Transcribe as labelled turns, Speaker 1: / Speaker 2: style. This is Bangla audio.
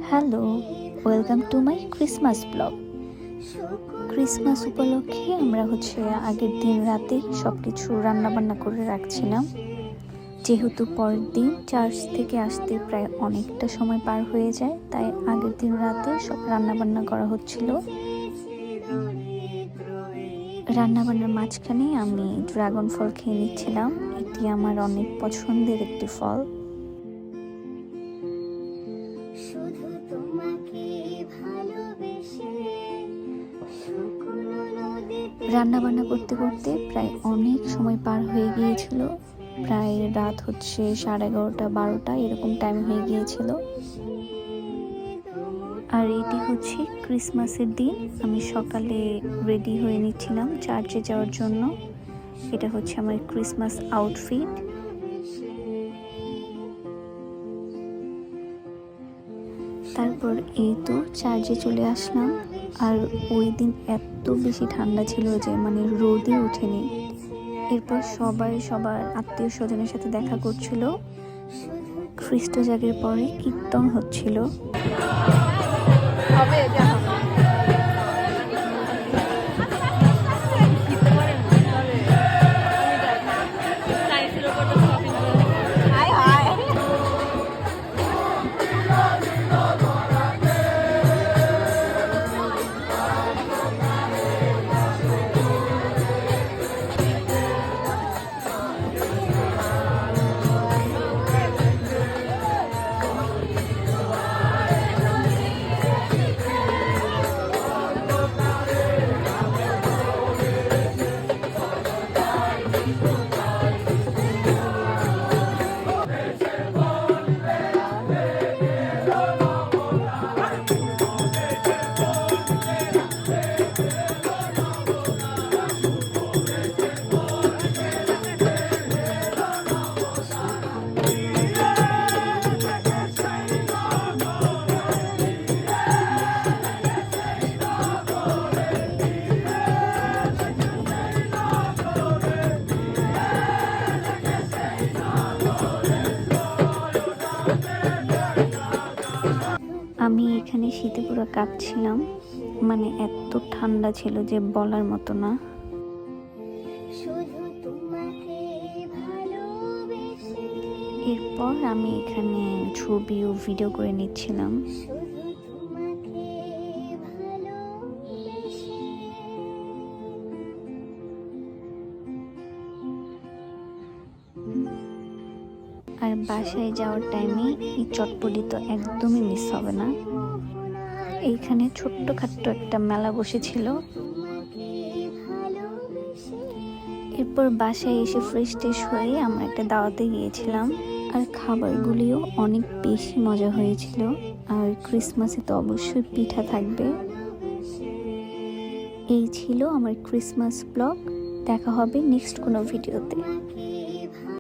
Speaker 1: Hello, welcome to my Christmas blog. Christmas উপলক্ষে আমরা আগের দিন রাতে সব কিছু রান্নাবান্না করে রাখছিলাম, যেহেতু পরের দিন চার্চ থেকে আসতে প্রায় অনেকটা সময় পার হয়ে যায়, তাই আগের দিন রাতে সব রান্নাবান্না করা হচ্ছিল। রান্নাবান্নার মাঝখানে আমি ড্রাগন ফল খেয়ে নিচ্ছিলাম। এটি আমার অনেক পছন্দের একটি ফল। রান্না বান্না করতে করতে প্রায় অনেক সময় পার হয়ে গিয়েছিল, প্রায় রাত 11:30 12টা এরকম টাইম হয়ে গিয়েছিল। আর এটি ক্রিসমাসের দিন আমি সকালে রেডি হয়ে নিচ্ছিলাম চার্চে যাওয়ার জন্য। এটা আমার ক্রিসমাস আউটফিট। তারপর এই তো চার্চে চলে আসলাম। আর ওই দিন এত বেশি ঠান্ডা ছিল যে রোদই ওঠেনি। এরপর সবাই সবার আত্মীয় স্বজনের সাথে দেখা করছিল। খ্রিস্ট জাগের পরে কীর্তন হচ্ছিল। আমি এখানে শীতে পুরো কাঁপছিলাম, এত ঠান্ডা ছিল যে বলার মতো না। এরপর আমি এখানে ছবি ও ভিডিও করে নিচ্ছিলাম। আর বাসায় যাওয়ার টাইমে এই চটপটি তো একদমই মিস হবে না। এইখানে ছোট্টখাট্ট একটা মেলা বসেছিল। এরপর বাসায় এসে ফ্রেশ ট্রেশ হয়ে আমরা একটা দাওয়াতে গিয়েছিলাম। আর খাবারগুলিও অনেক বেশি মজা হয়েছিল। আর ক্রিসমাসে তো অবশ্যই পিঠা থাকবে। এই ছিল আমার ক্রিসমাস ব্লগ। দেখা হবে নেক্সট কোনো ভিডিওতে।